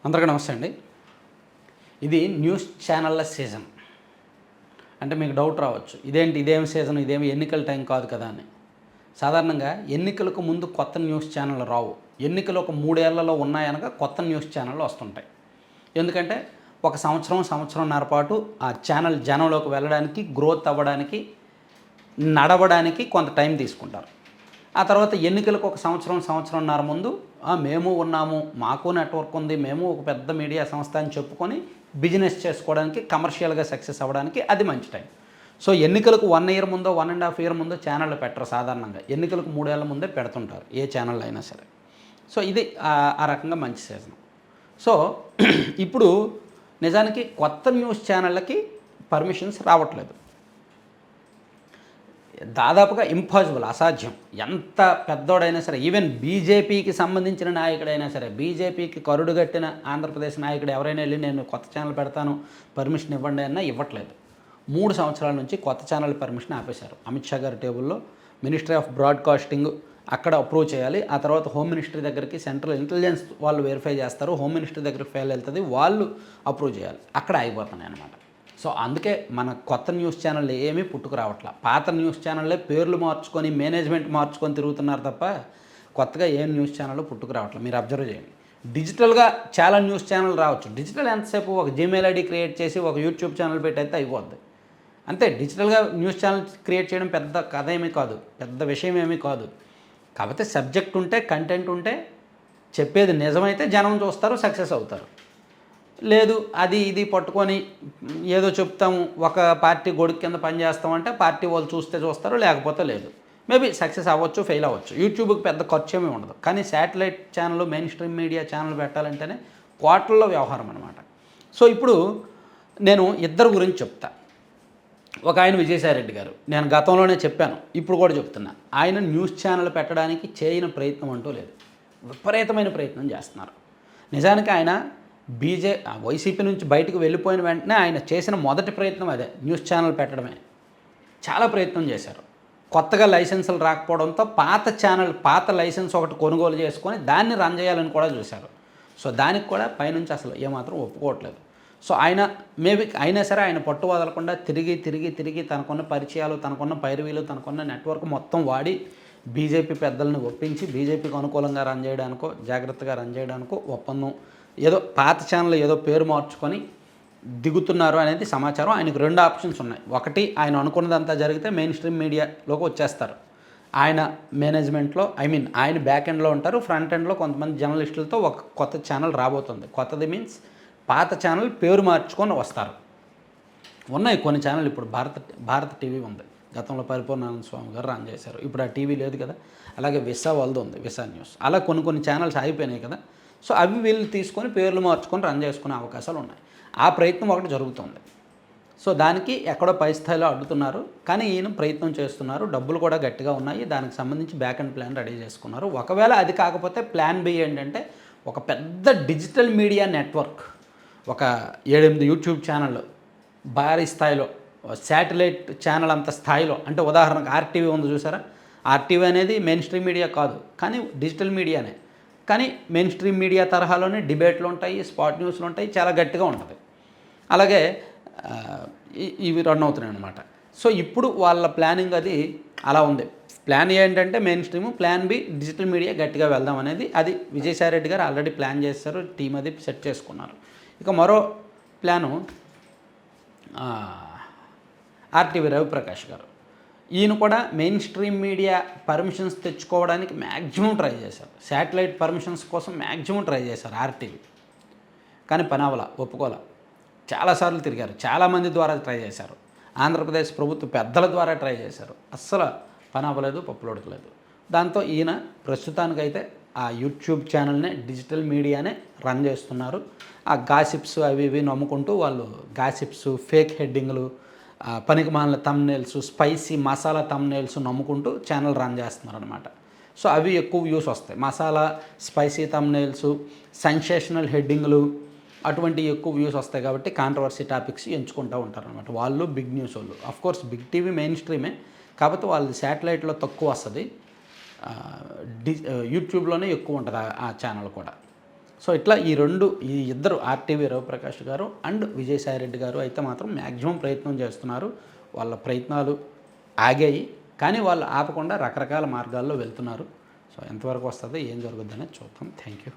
అందరికీ నమస్తే అండి. ఇది న్యూస్ ఛానళ్ళ సీజన్. అంటే మీకు డౌట్ రావచ్చు, ఇదేం సీజన్, ఇదేమి ఎన్నికల టైం కాదు కదా అని. సాధారణంగా ఎన్నికలకు ముందు కొత్త న్యూస్ ఛానళ్ళు రావు. ఎన్నికలు ఒక 3 ఏళ్లలో ఉన్నాయనక కొత్త న్యూస్ ఛానళ్ళు వస్తుంటాయి. ఎందుకంటే ఒక సంవత్సరంన్నర పాటు ఆ ఛానల్ జనంలోకి వెళ్ళడానికి, గ్రోత్ అవ్వడానికి, నడవడానికి కొంత టైం తీసుకుంటారు. ఆ తర్వాత ఎన్నికలకు ఒక సంవత్సరంన్నర ముందు మేము ఉన్నాము, మాకు నెట్వర్క్ ఉంది, మేము ఒక పెద్ద మీడియా సంస్థ అని చెప్పుకొని బిజినెస్ చేసుకోవడానికి, కమర్షియల్గా సక్సెస్ అవ్వడానికి అది మంచి టైం. సో ఎన్నికలకు 1 ఇయర్ ముందో 1.5 ఇయర్ ముందో ఛానళ్ళు పెట్టరు. సాధారణంగా ఎన్నికలకు 3 ఏళ్ల ముందే పెడుతుంటారు ఏ ఛానల్ అయినా సరే. సో ఇది ఆ రకంగా మంచి సీజన్. సో ఇప్పుడు నిజానికి కొత్త న్యూస్ ఛానళ్ళకి పర్మిషన్స్ రావట్లేదు. దాదాపుగా ఇంపాసిబుల్, అసాధ్యం. ఎంత పెద్దోడైనా సరే, ఈవెన్ బీజేపీకి సంబంధించిన నాయకుడైనా సరే, బీజేపీకి కరుడుగట్టిన ఆంధ్రప్రదేశ్ నాయకుడు ఎవరైనా వెళ్ళి నేను కొత్త ఛానల్ పెడతాను పర్మిషన్ ఇవ్వండి అన్నా ఇవ్వట్లేదు. 3 సంవత్సరాల నుంచి కొత్త ఛానల్ పర్మిషన్ ఆపేశారు. అమిత్ షా గారి టేబుల్లో మినిస్ట్రీ ఆఫ్ బ్రాడ్కాస్టింగ్ అక్కడ అప్రూవ్ చేయాలి. ఆ తర్వాత హోమ్ మినిస్ట్రీ దగ్గరికి సెంట్రల్ ఇంటెలిజెన్స్ వాళ్ళు వెరిఫై చేస్తారు. హోమ్ మినిస్ట్రీ దగ్గరికి ఫెయిల్ వెళ్తుంది, వాళ్ళు అప్రూవ్ చేయాలి. అక్కడ అయిపోతున్నాయి అన్నమాట. సో అందుకే మన కొత్త న్యూస్ ఛానళ్ళు ఏమీ పుట్టుకురావట్లా. పాత న్యూస్ ఛానళ్ళే పేర్లు మార్చుకొని, మేనేజ్మెంట్ మార్చుకొని తిరుగుతున్నారు తప్ప కొత్తగా ఏం న్యూస్ ఛానల్ పుట్టుకురావట్లేదు. మీరు అబ్జర్వ్ చేయండి. డిజిటల్గా చాలా న్యూస్ ఛానల్ రావచ్చు. డిజిటల్ ఎంతసేపు ఒక జీమెయిల్ ఐడి క్రియేట్ చేసి ఒక యూట్యూబ్ ఛానల్ పెట్టయితే అయిపోద్ది అంతే. డిజిటల్గా న్యూస్ ఛానల్ క్రియేట్ చేయడం పెద్ద కథ ఏమీ కాదు, పెద్ద విషయం ఏమీ కాదు. కాకపోతే సబ్జెక్ట్ ఉంటే, కంటెంట్ ఉంటే, చెప్పేది నిజమైతే జనం చూస్తారు, సక్సెస్ అవుతారు. లేదు అది ఇది పట్టుకొని ఏదో చెప్తాము, ఒక పార్టీ గొడుగు కింద పనిచేస్తామంటే పార్టీ వాళ్ళు చూస్తే చూస్తారు, లేకపోతే లేదు. మేబీ సక్సెస్ అవ్వచ్చు, ఫెయిల్ అవ్వచ్చు. యూట్యూబ్కి పెద్ద ఖర్చు ఏమీ ఉండదు. కానీ satellite channel, mainstream media channel పెట్టాలంటేనే కోట్లలో వ్యవహారం అనమాట. సో ఇప్పుడు నేను ఇద్దరు గురించి చెప్తా. ఒక ఆయన విజయసాయిరెడ్డి గారు, నేను గతంలోనే చెప్పాను, ఇప్పుడు కూడా చెప్తున్నా. ఆయన న్యూస్ ఛానల్ పెట్టడానికి చేయని ప్రయత్నం అంటూ లేదు. విపరీతమైన ప్రయత్నం చేస్తున్నారు. నిజానికి ఆయన వైసీపీ నుంచి బయటకు వెళ్ళిపోయిన వెంటనే ఆయన చేసిన మొదటి ప్రయత్నం అదే, న్యూస్ ఛానల్ పెట్టడమే. చాలా ప్రయత్నం చేశారు. కొత్తగా లైసెన్సులు రాకపోవడంతో పాత లైసెన్స్ ఒకటి కొనుగోలు చేసుకొని దాన్ని రన్ చేయాలని కూడా చూశారు. సో దానికి కూడా పైనుంచి అసలు ఏమాత్రం ఒప్పుకోవట్లేదు. సో అయినా సరే ఆయన పట్టు వదలకుండా తిరిగి తనకున్న పరిచయాలు, తనకున్న పైరవీలు, తనకున్న నెట్వర్క్ మొత్తం వాడి బీజేపీ పెద్దలను ఒప్పించి బీజేపీకి అనుకూలంగా రన్ చేయడానికో, జాగ్రత్తగా రన్ చేయడానికో ఒప్పందం, ఏదో పాత ఛానల్ ఏదో పేరు మార్చుకొని దిగుతున్నారు అనేది సమాచారం. ఆయనకు 2 ఆప్షన్స్ ఉన్నాయి. ఒకటి, ఆయన అనుకున్నదంతా జరిగితే మెయిన్ స్ట్రీమ్ మీడియాలోకి వచ్చేస్తారు. ఆయన మేనేజ్మెంట్లో, ఆయన బ్యాక్ ఎండ్లో ఉంటారు. ఫ్రంట్ ఎండ్లో కొంతమంది జర్నలిస్టులతో ఒక కొత్త ఛానల్ రాబోతుంది. కొత్తది మీన్స్ పాత ఛానల్ పేరు మార్చుకొని వస్తారు. ఉన్నాయి కొన్ని ఛానల్. ఇప్పుడు భారత టీవీ ఉంది, గతంలో పరిపూర్ణానంద స్వామి గారు రన్ చేశారు. ఇప్పుడు ఆ టీవీ లేదు కదా. అలాగే విసా వాళ్ళది ఉంది, విసా న్యూస్. అలా కొన్ని ఛానల్స్ ఆగిపోయినాయి కదా. సో అవి వీళ్ళు తీసుకొని పేర్లు మార్చుకొని రన్ చేసుకునే అవకాశాలు ఉన్నాయి. ఆ ప్రయత్నం ఒకటి జరుగుతుంది. సో దానికి ఎక్కడో పై స్థాయిలో అడ్డుతున్నారు, కానీ ఈయన ప్రయత్నం చేస్తున్నారు. డబ్బులు కూడా గట్టిగా ఉన్నాయి. దానికి సంబంధించి బ్యాక్ అండ్ ప్లాన్ రెడీ చేసుకున్నారు. ఒకవేళ అది కాకపోతే ప్లాన్ బి ఏంటంటే ఒక పెద్ద డిజిటల్ మీడియా నెట్వర్క్, ఒక 7-8 యూట్యూబ్ ఛానళ్ళు భారీ స్థాయిలో, శాటిలైట్ ఛానల్ అంత స్థాయిలో. అంటే ఉదాహరణకు ఆర్టీవీ ఉంది చూసారా. ఆర్టీవీ అనేది మెయిన్ స్ట్రీమ్ మీడియా కాదు, కానీ డిజిటల్ మీడియానే. కానీ మెయిన్ స్ట్రీమ్ మీడియా తరహాలోనే డిబేట్లు ఉంటాయి, స్పాట్ న్యూస్లు ఉంటాయి, చాలా గట్టిగా ఉంటుంది. అలాగే ఇవి రన్ అవుతున్నాయి అన్నమాట. సో ఇప్పుడు వాళ్ళ ప్లానింగ్ అది అలా ఉంది. ప్లాన్ ఏంటంటే main stream, plan B digital media గట్టిగా వెళ్దాం అనేది. అది విజయసాయిరెడ్డి గారు ఆల్రెడీ ప్లాన్ చేస్తారు, టీం అది సెట్ చేసుకున్నారు. ఇక మరో ప్లాను ఆర్టీవీ రవిప్రకాష్ గారు. ఈయన కూడా మెయిన్ స్ట్రీమ్ మీడియా పర్మిషన్స్ తెచ్చుకోవడానికి మ్యాక్సిమం ట్రై చేశారు. శాటిలైట్ పర్మిషన్స్ కోసం మ్యాక్సిమం ట్రై చేశారు ఆర్టీవీ. కానీ పనావల ఒప్పుకోలే. చాలాసార్లు తిరిగారు, చాలామంది ద్వారా ట్రై చేశారు. ఆంధ్రప్రదేశ్ ప్రభుత్వ పెద్దల ద్వారా ట్రై చేశారు. అస్సలు పనవ్వలేదు, పప్పులోడకలేదు. దాంతో ఈయన ప్రస్తుతానికైతే ఆ యూట్యూబ్ ఛానల్నే, డిజిటల్ మీడియానే రన్ చేస్తున్నారు. ఆ గాసిప్స్ అవి ఇవి నమ్ముకుంటూ వాళ్ళు గాసిప్స్, ఫేక్ హెడ్డింగ్లు, పనికిమాలిన థంబ్నెయిల్స్, స్పైసీ మసాలా థంబ్నెయిల్స్ నమ్ముకుంటూ ఛానల్ రన్ చేస్తున్నారు అనమాట. సో అవి ఎక్కువ వ్యూస్ వస్తాయి. మసాలా, స్పైసీ థంబ్నెయిల్స్, సెన్సేషనల్ హెడ్డింగ్లు అటువంటివి ఎక్కువ వ్యూస్ వస్తాయి. కాబట్టి కాంట్రవర్సీ టాపిక్స్ ఎంచుకుంటూ ఉంటారు అనమాట వాళ్ళు. బిగ్ న్యూస్ వాళ్ళు అఫ్కోర్స్ బిగ్ టీవీ మెయిన్ స్ట్రీమే, కాకపోతే వాళ్ళది శాటిలైట్లో తక్కువ వస్తుంది, యూట్యూబ్లోనే ఎక్కువ ఉంటుంది ఆ ఛానల్ కూడా. సో ఇట్లా ఈ ఇద్దరు ఆర్టీవీ రవిప్రకాష్ గారు అండ్ విజయసాయిరెడ్డి గారు అయితే మాత్రం మ్యాక్సిమం ప్రయత్నం చేస్తున్నారు. వాళ్ళ ప్రయత్నాలు ఆగాయి, కానీ వాళ్ళు ఆపకుండా రకరకాల మార్గాల్లో వెళ్తున్నారు. సో ఎంతవరకు వస్తుందో ఏం జరుగుద్ది అనేది చూద్దాం. Thank you.